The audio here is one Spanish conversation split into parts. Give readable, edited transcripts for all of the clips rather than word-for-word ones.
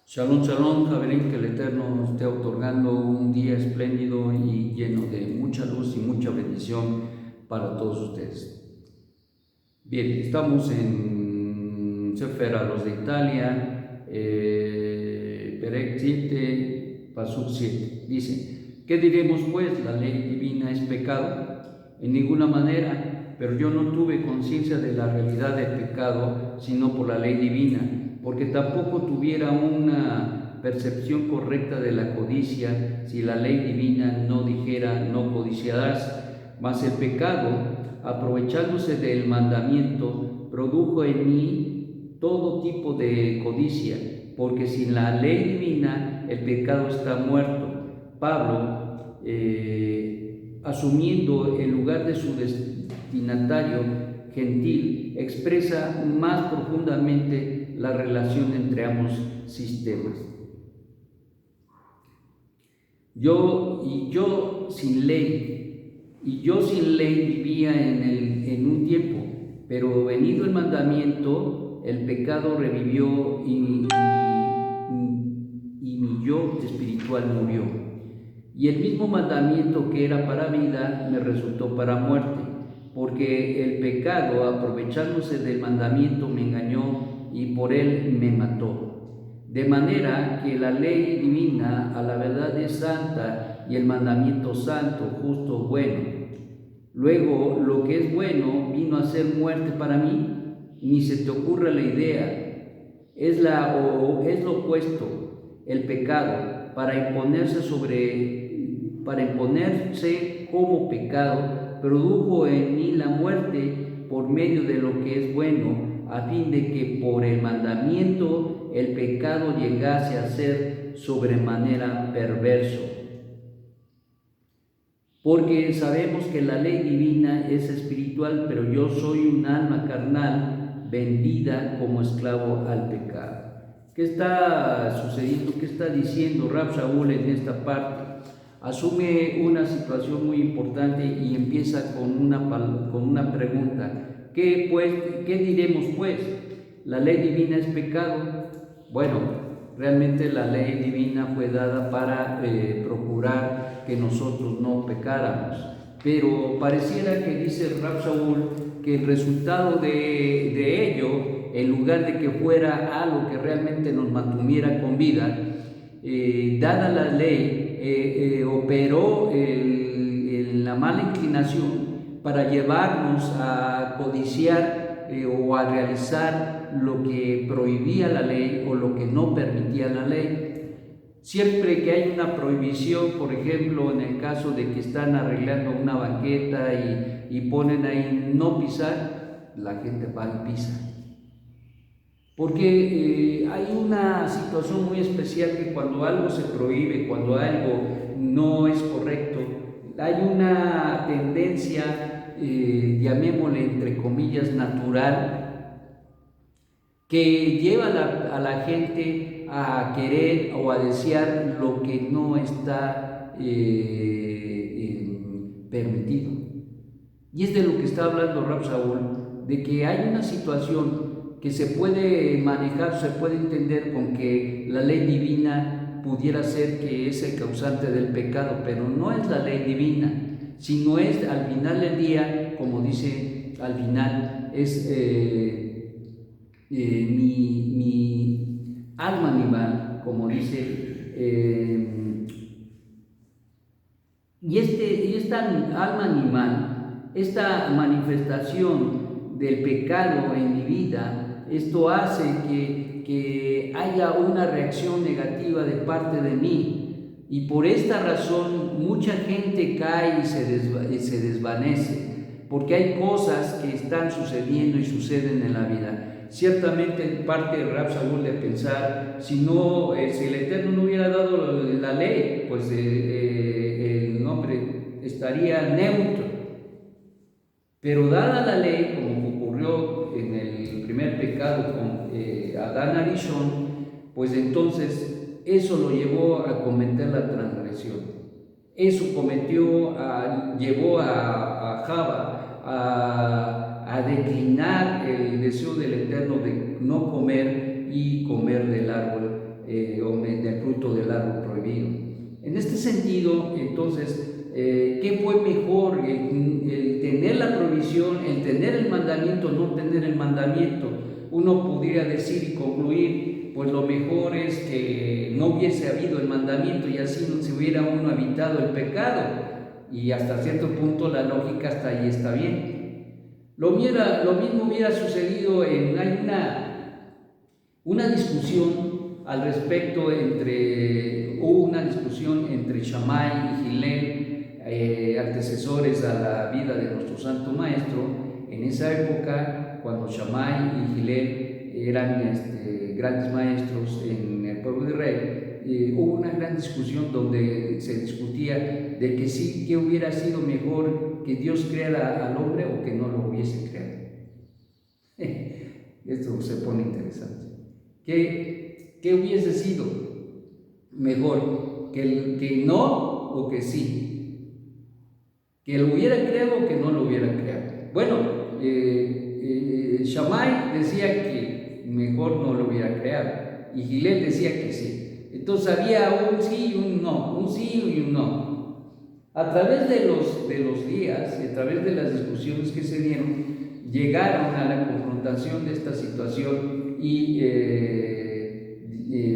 Shalom, shalom, Javerín, que el Eterno nos esté otorgando un día espléndido y lleno de mucha luz y mucha bendición para todos ustedes. Bien, estamos en Sefer a los de Italia, Perec 7, Pasuk 7. Dice, ¿qué diremos pues? ¿La ley divina es pecado? En ninguna manera, pero yo no tuve conciencia de la realidad del pecado, sino por la ley divina, porque tampoco tuviera una percepción correcta de la codicia si la ley divina no dijera no codiciarás. Mas el pecado, aprovechándose del mandamiento, produjo en mí todo tipo de codicia, porque sin la ley divina el pecado está muerto. Pablo, asumiendo el lugar de su destinatario gentil, expresa más profundamente la relación entre ambos sistemas. Yo sin ley vivía en un tiempo, pero venido el mandamiento, el pecado revivió y mi yo espiritual murió. Y el mismo mandamiento que era para vida me resultó para muerte, porque el pecado, aprovechándose del mandamiento, me engañó y por él me mató. De manera que la ley divina a la verdad es santa y el mandamiento santo, justo, bueno. Luego, lo que es bueno vino a ser muerte para mí, ni se te ocurra la idea. Es lo opuesto, el pecado, para imponerse como pecado, produjo en mí la muerte por medio de lo que es bueno, a fin de que por el mandamiento el pecado llegase a ser sobremanera perverso. Porque sabemos que la ley divina es espiritual, pero yo soy un alma carnal vendida como esclavo al pecado. ¿Qué está sucediendo? ¿Qué está diciendo Rab Shaul en esta parte? Asume una situación muy importante y empieza con una pregunta. ¿Qué diremos pues? ¿La ley divina es pecado? Bueno, realmente la ley divina fue dada para procurar que nosotros no pecáramos. Pero pareciera que dice Rab Shaul que el resultado de ello, en lugar de que fuera algo que realmente nos mantuviera con vida, dada la ley, operó la mala inclinación para llevarnos a codiciar o a realizar lo que prohibía la ley o lo que no permitía la ley. Siempre que hay una prohibición, por ejemplo, en el caso de que están arreglando una banqueta y ponen ahí no pisar, la gente va y pisa. Porque hay una situación muy especial que cuando algo se prohíbe, cuando algo no es correcto, hay una tendencia, llamémosle entre comillas, natural, que lleva a la gente a querer o a desear lo que no está permitido. Y es de lo que está hablando Rab Shaul, de que hay una situación que se puede manejar, se puede entender con que la ley divina pudiera ser que es el causante del pecado, pero no es la ley divina, sino es al final del día, como dice al final, es mi alma animal, como dice, y esta alma animal, esta manifestación del pecado en mi vida, esto hace que haya una reacción negativa de parte de mí, y por esta razón mucha gente cae y se desvanece, porque hay cosas que están sucediendo y suceden en la vida. Ciertamente parte de Rab Shaul de pensar, si el Eterno no hubiera dado la ley, pues el hombre estaría neutro. Pero dada la ley, como ocurrió en el primer pecado con Adán Arishon, pues entonces eso lo llevó a cometer la transgresión. Eso llevó a Java a declinar el deseo del Eterno de no comer y comer del árbol del fruto del árbol prohibido. En este sentido, entonces, ¿qué fue mejor? El tener la prohibición, el tener el mandamiento, no tener el mandamiento. Uno podría decir y concluir, pues lo mejor es que no hubiese habido el mandamiento y así no se hubiera uno evitado el pecado. Y hasta cierto punto la lógica hasta ahí está bien. Lo mismo hubiera sucedido hay una discusión al respecto hubo una discusión entre Shammai y Hillel, antecesores a la vida de nuestro Santo Maestro. En esa época, cuando Shammai y Hillel eran grandes maestros en el pueblo de Israel, hubo una gran discusión donde se discutía de que sí, que hubiera sido mejor que Dios creara al hombre o que no lo hubiese creado. Esto se pone interesante. ¿Qué hubiese sido mejor? ¿Que no o que sí? ¿Que lo hubiera creado o que no lo hubiera creado? Bueno, Shammai decía que mejor no lo hubiera creado y Hillel decía que sí. Entonces había un sí y un no, un sí y un no. A través de los días y a través de las discusiones que se dieron, llegaron a la confrontación de esta situación y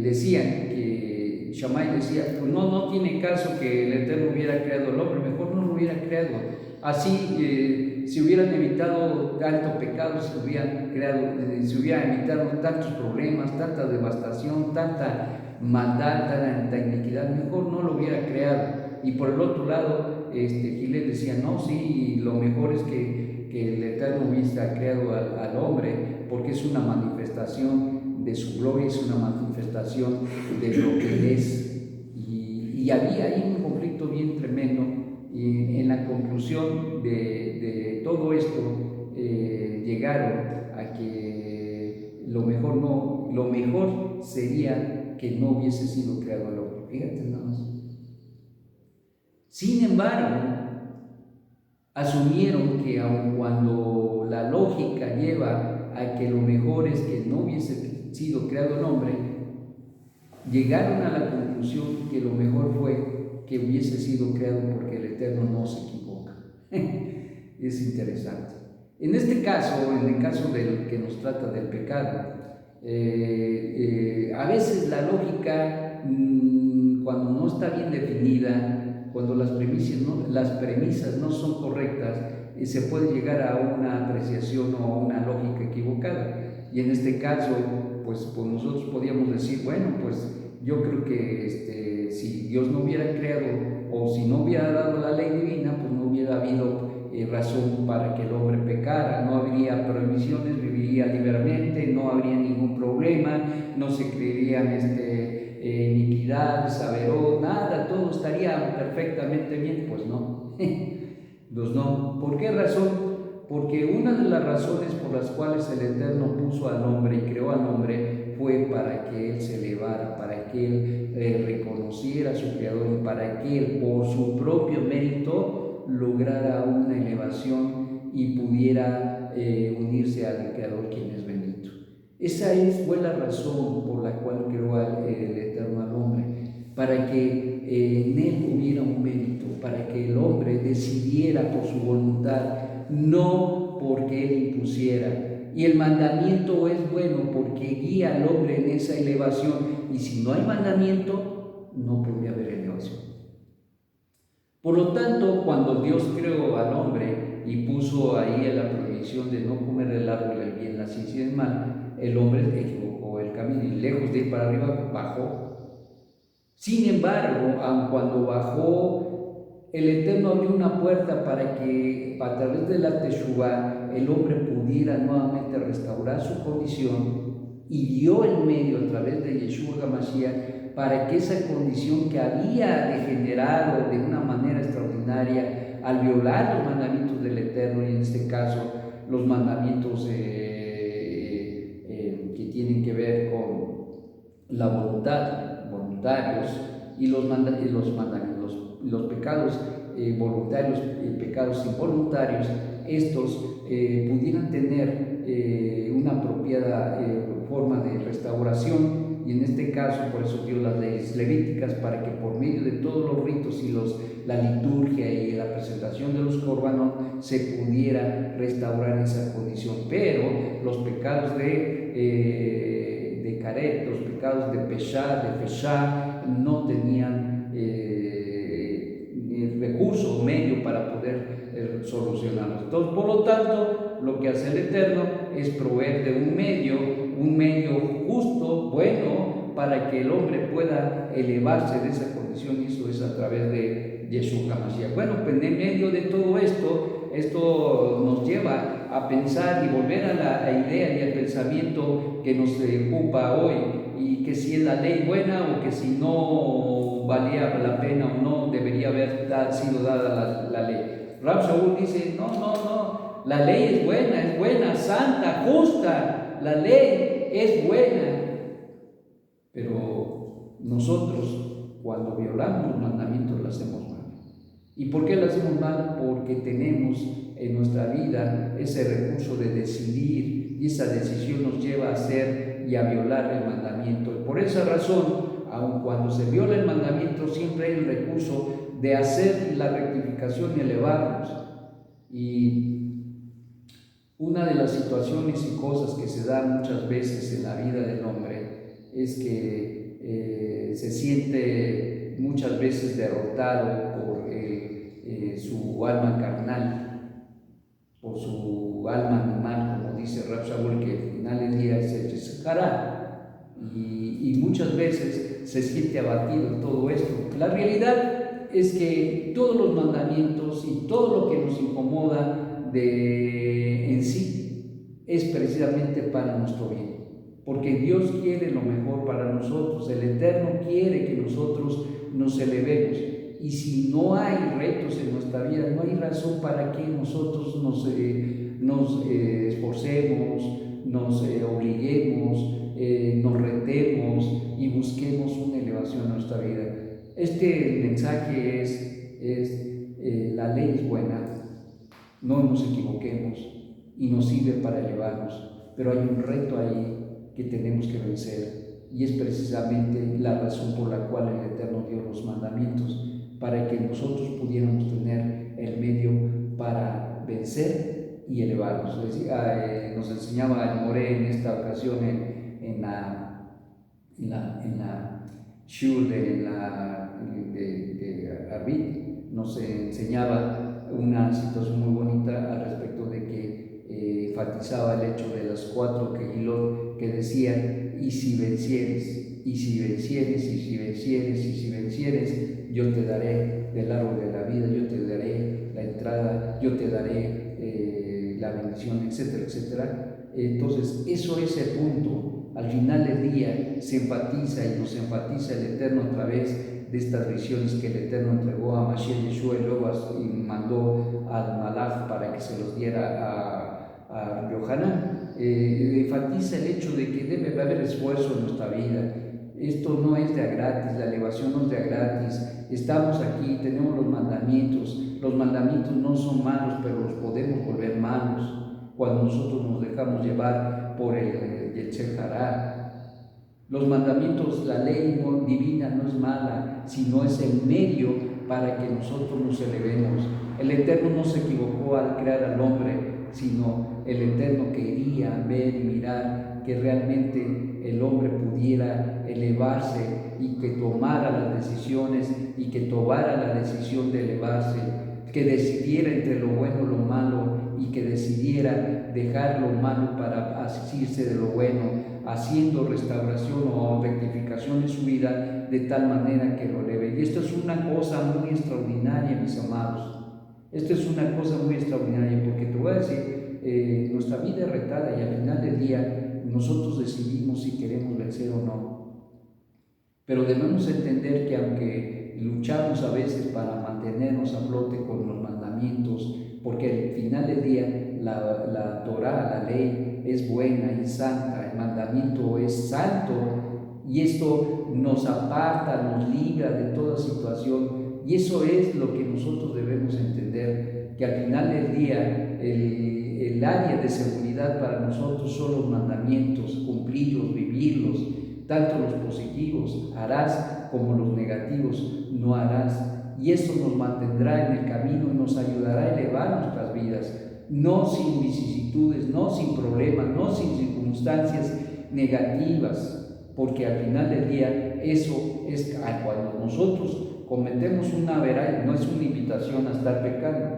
decían que Shammai decía, pues no tiene caso que el Eterno hubiera creado al hombre, mejor no lo hubiera creado. Así se hubieran evitado tanto pecado, se hubieran evitado tantos problemas, tanta devastación, tanta maldad, tanta iniquidad, mejor no lo hubiera creado. Y por el otro lado, Hillel decía, no, sí, lo mejor es que el Eterno hubiese creado al hombre, porque es una manifestación de su gloria, es una manifestación de lo que él es. Y había ahí un conflicto bien tremendo, y en la conclusión de todo esto llegaron a que lo mejor sería que no hubiese sido creado el hombre. Fíjate nada más. Sin embargo, asumieron que aun cuando la lógica lleva a que lo mejor es que no hubiese sido creado el hombre, llegaron a la conclusión que lo mejor fue que hubiese sido creado porque el Eterno no se equivoca. Es interesante. En este caso, en el caso del que nos trata del pecado, a veces la lógica, cuando no está bien definida, cuando las premisas no son correctas, se puede llegar a una apreciación o a una lógica equivocada. Y en este caso, pues nosotros podíamos decir, bueno, pues yo creo que si Dios no hubiera creado o si no hubiera dado la ley divina, pues no hubiera habido razón para que el hombre pecara, no habría prohibiciones, viviría libremente, no habría ningún problema, no se creerían iniquidad, saberó, nada, todo estaría perfectamente bien. Pues no. Pues no. ¿Por qué razón? Porque una de las razones por las cuales el Eterno puso al hombre y creó al hombre fue para que él se elevara, para que él reconociera a su Creador y para que él por su propio mérito lograra una elevación y pudiera unirse al Creador, quien es bendito. Esa fue la razón por la cual creó el Eterno al hombre, para que en él hubiera un mérito, para que el hombre decidiera por su voluntad, no porque él impusiera. Y el mandamiento es bueno porque guía al hombre en esa elevación, y si no hay mandamiento, no podría haber elevación. Por lo tanto, cuando Dios creó al hombre y puso ahí la prohibición de no comer el árbol del bien, la ciencia y el mal, el hombre equivocó el camino y lejos de ir para arriba, bajó. Sin embargo, aun cuando bajó, el Eterno abrió una puerta para que a través de la Teshuvá el hombre pudiera nuevamente restaurar su condición, y dio el medio a través de Yeshua HaMashiach para que esa condición que había degenerado de una manera extraordinaria al violar los mandamientos del Eterno, y en este caso los mandamientos que tienen que ver con la voluntad, voluntarios, y los pecados voluntarios y pecados involuntarios, estos pudieran tener una apropiada forma de restauración y en este caso por eso dio las leyes levíticas, para que por medio de todos los ritos y la liturgia y la presentación de los corbanot se pudiera restaurar esa condición. Pero los pecados de caret, los pecados de feshá, no tenían recurso o medio para poder solucionarlos. Entonces, por lo tanto, lo que hace el Eterno es proveer de un medio justo, bueno, para que el hombre pueda elevarse de esa condición, y eso es a través de Yeshua HaMashiach. Bueno, pues en medio de todo esto nos lleva a pensar y volver a la idea y al pensamiento que nos ocupa hoy, y que si es la ley buena o que si no valía la pena o no debería haber sido dada la ley. Rab Shaul dice, no, la ley es buena, santa, justa, la ley es buena, pero nosotros cuando violamos los mandamientos lo hacemos mal. ¿Y por qué lo hacemos mal? Porque tenemos en nuestra vida ese recurso de decidir, y esa decisión nos lleva a hacer y a violar el mandamiento. Y por esa razón, aun cuando se viola el mandamiento, siempre hay el recurso de hacer la rectificación y elevarnos. Y una de las situaciones y cosas que se dan muchas veces en la vida del hombre es que se siente muchas veces derrotado por su alma carnal, por su alma animal, como dice Rab Shaul, que al final del día es el Yetzirah, y muchas veces se siente abatido en todo esto. La realidad es que todos los mandamientos y todo lo que nos incomoda en sí es precisamente para nuestro bien, porque Dios quiere lo mejor para nosotros. El Eterno quiere que nosotros nos elevemos, y si no hay retos en nuestra vida, no hay razón para que nosotros nos esforcemos, nos obliguemos, nos retemos y busquemos una elevación en nuestra vida. Este mensaje es la ley es buena, no nos equivoquemos, y nos sirve para elevarnos, pero hay un reto ahí que tenemos que vencer, y es precisamente la razón por la cual el Eterno dio los mandamientos, para que nosotros pudiéramos tener el medio para vencer y elevarnos. Nos enseñaba el Moré en esta ocasión en la Shur de Arbit, nos enseñaba una situación muy bonita al respecto de que enfatizaba el hecho de las 4 Kehilot que decían: y si vencieres, y si vencieres, y si vencieres, y si vencieres, yo te daré del árbol de la vida, yo te daré la entrada, yo te daré la bendición, etcétera, etcétera. Entonces, eso es el punto. Al final del día se enfatiza y nos enfatiza el Eterno a través de estas visiones que el Eterno entregó a Mashiach Yeshua, y luego mandó al Malach para que se los diera a Yohanan. Enfatiza el hecho de que debe haber esfuerzo en nuestra vida. Esto no es de a gratis, la elevación no es de a gratis. Estamos aquí, tenemos los mandamientos no son malos, pero los podemos volver malos cuando nosotros nos dejamos llevar por el Yetzirah. Los mandamientos, la ley divina no es mala, sino es el medio para que nosotros nos elevemos. El Eterno no se equivocó al crear al hombre, sino el Eterno quería ver y mirar que realmente el hombre pudiera elevarse y que tomara las decisiones y que tomara la decisión de elevarse, que decidiera entre lo bueno y lo malo, y que decidiera dejar lo malo para asirse de lo bueno, haciendo restauración o rectificación en su vida de tal manera que lo eleve. Y esto es una cosa muy extraordinaria, mis amados. Esto es una cosa muy extraordinaria, porque te voy a decir, nuestra vida es retada, y al final del día nosotros decidimos si queremos vencer o no. Pero debemos entender que aunque luchamos a veces para mantenernos a flote con los mandamientos, porque al final del día la Torah, la ley, es buena y santa, el mandamiento es santo, y esto nos aparta, nos libra de toda situación, y eso es lo que nosotros debemos entender, que al final del día el área de seguridad para nosotros son los mandamientos, cumplirlos, vivirlos, tanto los positivos harás como los negativos no harás. Y eso nos mantendrá en el camino y nos ayudará a elevar nuestras vidas, no sin vicisitudes, no sin problemas, no sin circunstancias negativas, porque al final del día eso es cuando nosotros cometemos una verá, no es una invitación a estar pecando,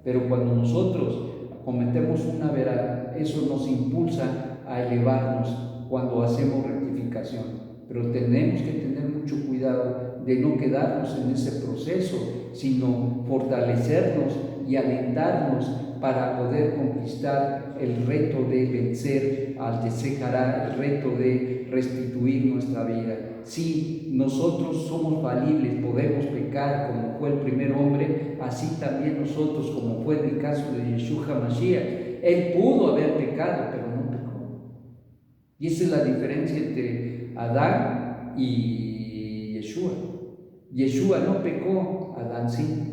pero cuando nosotros cometemos una verá, eso nos impulsa a elevarnos cuando hacemos rectificación. Pero tenemos que tener mucho cuidado de no quedarnos en ese proceso, sino fortalecernos y alentarnos para poder conquistar el reto de vencer al Yesejará, el reto de restituir nuestra vida. Si nosotros somos falibles, podemos pecar como fue el primer hombre, así también nosotros, como fue en el caso de Yeshua Mashiach. Él pudo haber pecado, pero no pecó. Y esa es la diferencia entre Adán y Yeshua. Yeshua no pecó, Adán sí.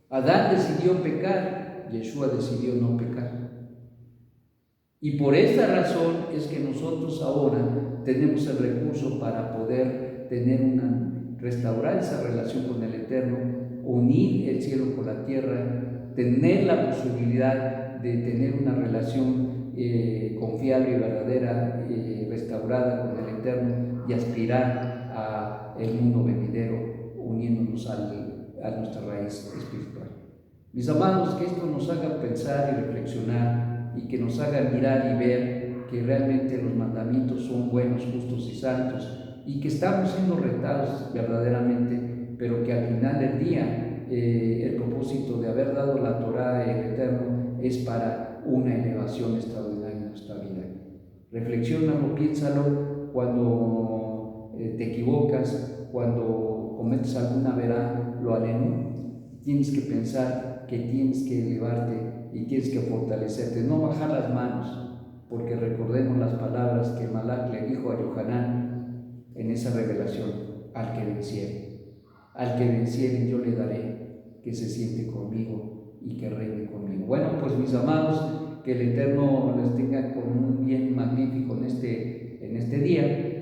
Adán decidió pecar, Yeshua decidió no pecar. Y por esta razón es que nosotros ahora tenemos el recurso para poder restaurar esa relación con el Eterno, unir el cielo con la tierra, tener la posibilidad de tener una relación confiable y verdadera, restaurada con el Eterno, y aspirar a el mundo venidero, uniéndonos a nuestra raíz espiritual. Mis amados, que esto nos haga pensar y reflexionar, y que nos haga mirar y ver que realmente los mandamientos son buenos, justos y santos, y que estamos siendo retados verdaderamente, pero que al final del día el propósito de haber dado la Torá, el Eterno, es para una elevación extraordinaria en nuestra vida. Reflexiónalo, piénsalo cuando te equivocas, cuando cometes alguna verá, lo aleno. Tienes que pensar que tienes que elevarte y tienes que fortalecerte, no bajar las manos, porque recordemos las palabras que Malach le dijo a Yohanan en esa revelación: al que venciere yo le daré que se siente conmigo y que reine conmigo. Bueno, pues mis amados, que el Eterno les tenga con un bien magnífico en este día,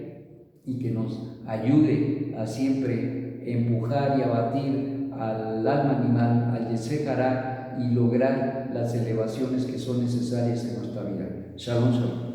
y que nos ayude a siempre empujar y abatir al alma animal, al Yesejará, y lograr las elevaciones que son necesarias en nuestra vida. Shalom, shalom.